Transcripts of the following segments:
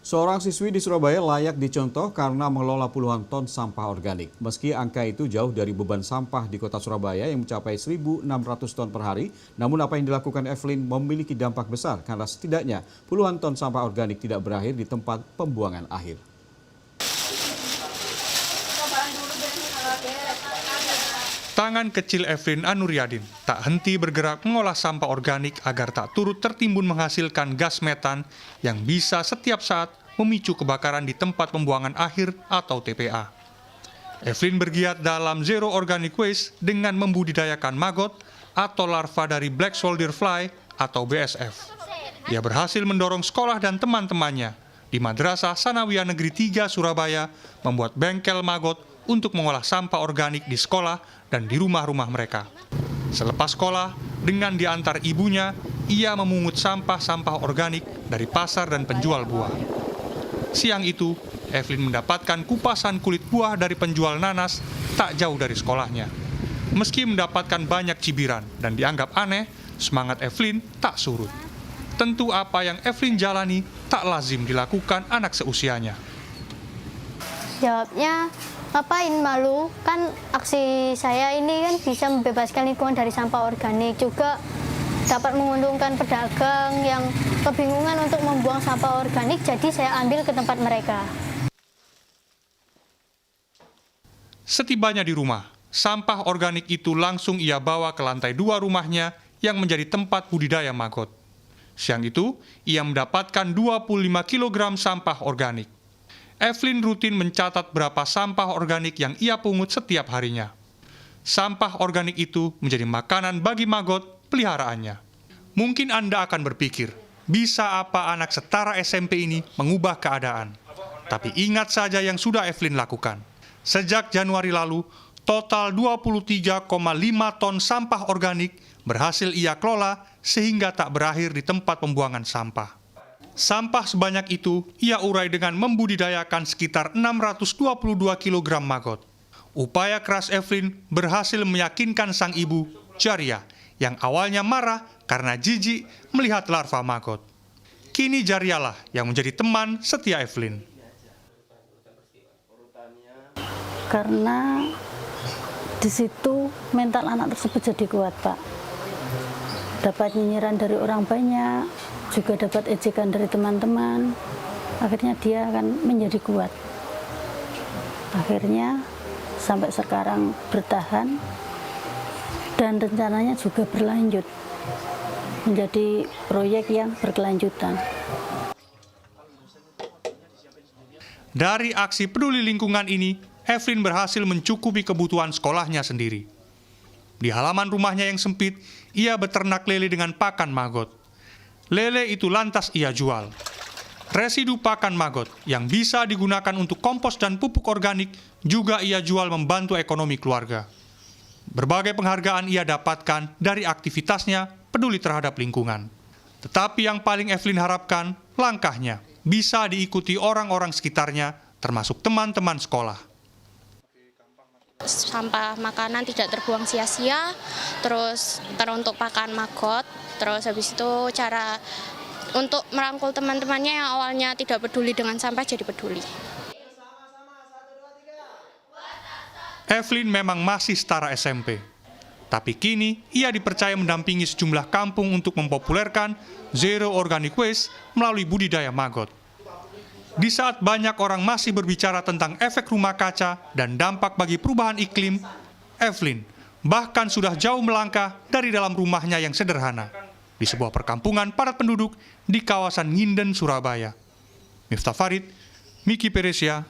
Seorang siswi di Surabaya layak dicontoh karena mengelola puluhan ton sampah organik. Meski angka itu jauh dari beban sampah di kota Surabaya yang mencapai 1.600 ton per hari, namun apa yang dilakukan Evelyn memiliki dampak besar karena setidaknya puluhan ton sampah organik tidak berakhir di tempat pembuangan akhir. Tangan kecil Evelyn Anuriadin tak henti bergerak mengolah sampah organik agar tak turut tertimbun menghasilkan gas metan yang bisa setiap saat memicu kebakaran di tempat pembuangan akhir atau TPA. Evelyn bergiat dalam Zero Organic Waste dengan membudidayakan maggot atau larva dari Black Soldier Fly atau BSF. Ia berhasil mendorong sekolah dan teman-temannya di Madrasah Sanawiyah Negeri 3 Surabaya membuat bengkel maggot untuk mengolah sampah organik di sekolah dan di rumah-rumah mereka. Selepas sekolah, dengan diantar ibunya, ia memungut sampah-sampah organik dari pasar dan penjual buah. Siang itu, Evelyn mendapatkan kupasan kulit buah dari penjual nanas tak jauh dari sekolahnya. Meski mendapatkan banyak cibiran dan dianggap aneh, semangat Evelyn tak surut. Tentu apa yang Evelyn jalani tak lazim dilakukan anak seusianya. Jawabnya, ngapain malu? Kan aksi saya ini kan bisa membebaskan lingkungan dari sampah organik, juga dapat menguntungkan pedagang yang kebingungan untuk membuang sampah organik, jadi saya ambil ke tempat mereka. Setibanya di rumah, sampah organik itu langsung ia bawa ke lantai 2 rumahnya yang menjadi tempat budidaya maggot. Siang itu, ia mendapatkan 25 kg sampah organik. Evelyn rutin mencatat berapa sampah organik yang ia pungut setiap harinya. Sampah organik itu menjadi makanan bagi maggot peliharaannya. Mungkin Anda akan berpikir, bisa apa anak setara SMP ini mengubah keadaan? Tapi ingat saja yang sudah Evelyn lakukan. Sejak Januari lalu, total 23,5 ton sampah organik berhasil ia kelola sehingga tak berakhir di tempat pembuangan sampah. Sampah sebanyak itu ia urai dengan membudidayakan sekitar 622 kg maggot. Upaya keras Evelyn berhasil meyakinkan sang ibu, Jaria, yang awalnya marah karena jijik melihat larva maggot. Kini Jarialah yang menjadi teman setia Evelyn. Karena di situ mental anak tersebut jadi kuat, Pak. Dapat nyinyiran dari orang banyak, juga dapat ejekan dari teman-teman. Akhirnya dia akan menjadi kuat. Akhirnya sampai sekarang bertahan dan rencananya juga berlanjut menjadi proyek yang berkelanjutan. Dari aksi peduli lingkungan ini, Evelyn berhasil mencukupi kebutuhan sekolahnya sendiri. Di halaman rumahnya yang sempit, ia beternak lele dengan pakan maggot. Lele itu lantas ia jual. Residu pakan maggot yang bisa digunakan untuk kompos dan pupuk organik juga ia jual membantu ekonomi keluarga. Berbagai penghargaan ia dapatkan dari aktivitasnya peduli terhadap lingkungan. Tetapi yang paling Evelyn harapkan, langkahnya bisa diikuti orang-orang sekitarnya, termasuk teman-teman sekolah. Sampah makanan tidak terbuang sia-sia, terus teruntuk pakan maggot, terus habis itu cara untuk merangkul teman-temannya yang awalnya tidak peduli dengan sampah jadi peduli. Evelyn memang masih setara SMP, tapi kini ia dipercaya mendampingi sejumlah kampung untuk mempopulerkan Zero Organic Waste melalui budidaya maggot. Di saat banyak orang masih berbicara tentang efek rumah kaca dan dampak bagi perubahan iklim, Evelyn bahkan sudah jauh melangkah dari dalam rumahnya yang sederhana di sebuah perkampungan padat penduduk di kawasan Nginden, Surabaya. Miftah Farid, Miki Peresia,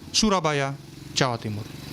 Surabaya, Jawa Timur.